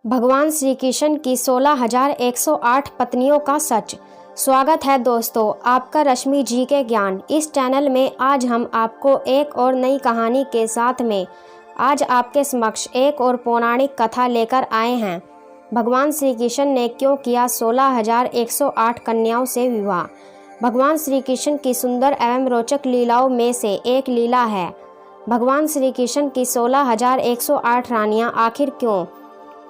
भगवान श्री कृष्ण की 16,108 पत्नियों का सच। स्वागत है दोस्तों आपका रश्मि जी के ज्ञान इस चैनल में। आज हम आपको एक और नई कहानी के साथ में आज आपके समक्ष एक और पौराणिक कथा लेकर आए हैं। भगवान श्री कृष्ण ने क्यों किया 16,108 कन्याओं से विवाह। भगवान श्री कृष्ण की सुंदर एवं रोचक लीलाओं में से एक लीला है। भगवान श्री कृष्ण की 16,108 रानियां आखिर क्यों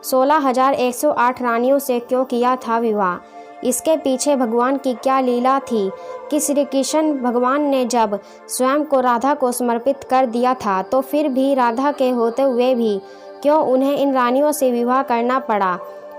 16,108 रानियों से क्यों किया था विवाह। इसके पीछे भगवान की क्या लीला थी कि श्री कृष्ण भगवान ने जब स्वयं को राधा को समर्पित कर दिया था तो फिर भी राधा के होते हुए भी क्यों उन्हें इन रानियों से विवाह करना पड़ा।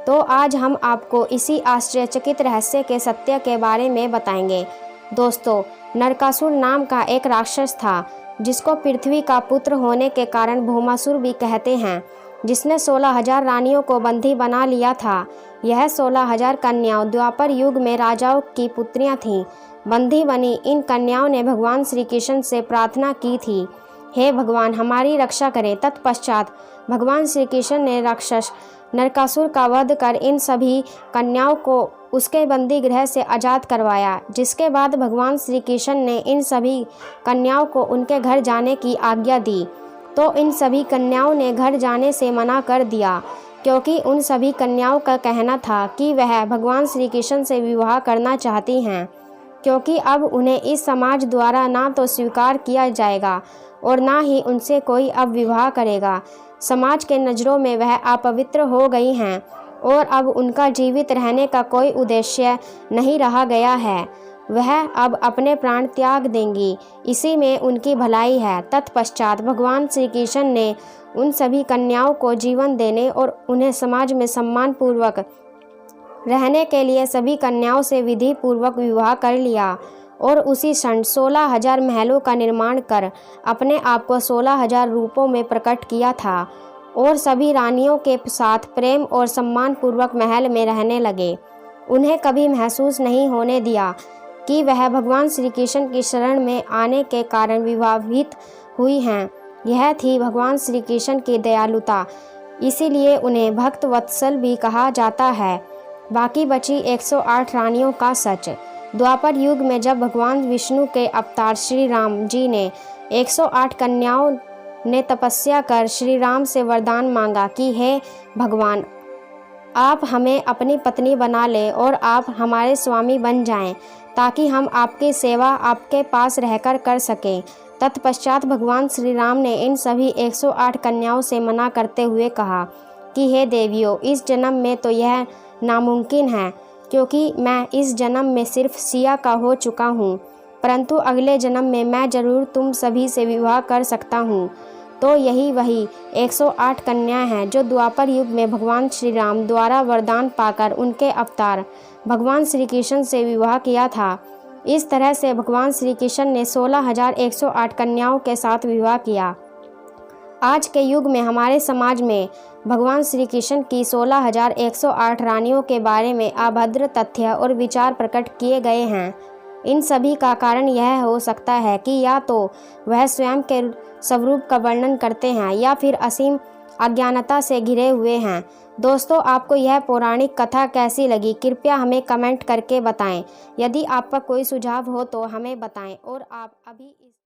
तो आज हम आपको इसी आश्चर्यचकित रहस्य के सत्य के बारे में बताएंगे। दोस्तों, नरकासुर नाम का एक राक्षस था जिसको पृथ्वी का पुत्र होने के कारण भौमासुर भी कहते हैं, जिसने 16,000 रानियों को बंदी बना लिया था। यह 16,000 कन्याओं द्वापर युग में राजाओं की पुत्रियां थीं। बंदी बनी इन कन्याओं ने भगवान श्री कृष्ण से प्रार्थना की थी, हे भगवान हमारी रक्षा करें। तत्पश्चात भगवान श्री कृष्ण ने राक्षस नरकासुर का वध कर इन सभी कन्याओं को उसके बंदी गृह से आज़ाद करवाया, जिसके बाद भगवान श्री कृष्ण ने इन सभी कन्याओं को उनके घर जाने की आज्ञा दी। तो इन सभी कन्याओं ने घर जाने से मना कर दिया, क्योंकि उन सभी कन्याओं का कहना था कि वह भगवान श्री कृष्ण से विवाह करना चाहती हैं, क्योंकि अब उन्हें इस समाज द्वारा ना तो स्वीकार किया जाएगा और ना ही उनसे कोई अब विवाह करेगा। समाज के नज़रों में वह अपवित्र हो गई हैं और अब उनका जीवित रहने का कोई उद्देश्य नहीं रहा गया है। वह अब अपने प्राण त्याग देंगी, इसी में उनकी भलाई है। तत्पश्चात भगवान श्री कृष्ण ने उन सभी कन्याओं को जीवन देने और उन्हें समाज में सम्मान पूर्वक रहने के लिए सभी कन्याओं से विधि पूर्वक विवाह कर लिया और उसी क्षण 16,000 महलों का निर्माण कर अपने आप को 16,000 रूपों में प्रकट किया था और सभी रानियों के साथ प्रेम और सम्मान पूर्वक महल में रहने लगे। उन्हें कभी महसूस नहीं होने दिया कि वह भगवान श्री कृष्ण की शरण में आने के कारण विवाहित हुई हैं। यह थी भगवान श्री कृष्ण की दयालुता, इसीलिए उन्हें भक्त वत्सल भी कहा जाता है। बाकी बची 108 रानियों का सच। द्वापर युग में जब भगवान विष्णु के अवतार श्री राम जी ने 108 कन्याओं ने तपस्या कर श्री राम से वरदान मांगा कि हे भगवान, आप हमें अपनी पत्नी बना लें और आप हमारे स्वामी बन जाएं, ताकि हम आपकी सेवा आपके पास रहकर कर सकें। तत्पश्चात भगवान श्री राम ने इन सभी 108 कन्याओं से मना करते हुए कहा कि हे देवियों, इस जन्म में तो यह नामुमकिन है, क्योंकि मैं इस जन्म में सिर्फ सिया का हो चुका हूँ, परंतु अगले जन्म में मैं जरूर तुम सभी से विवाह कर सकता हूँ। तो यही वही 108 कन्याएं हैं जो द्वापर युग में भगवान श्री राम द्वारा वरदान पाकर उनके अवतार भगवान श्री कृष्ण से विवाह किया था। इस तरह से भगवान श्री कृष्ण ने 16,108 कन्याओं के साथ विवाह किया। आज के युग में हमारे समाज में भगवान श्री कृष्ण की 16,108 रानियों के बारे में अभद्र तथ्य और विचार प्रकट किए गए हैं। इन सभी का कारण यह हो सकता है कि या तो वह स्वयं के स्वरूप का वर्णन करते हैं या फिर असीम अज्ञानता से घिरे हुए हैं। दोस्तों, आपको यह पौराणिक कथा कैसी लगी कृपया हमें कमेंट करके बताएं। यदि आपका कोई सुझाव हो तो हमें बताएं और आप अभी इस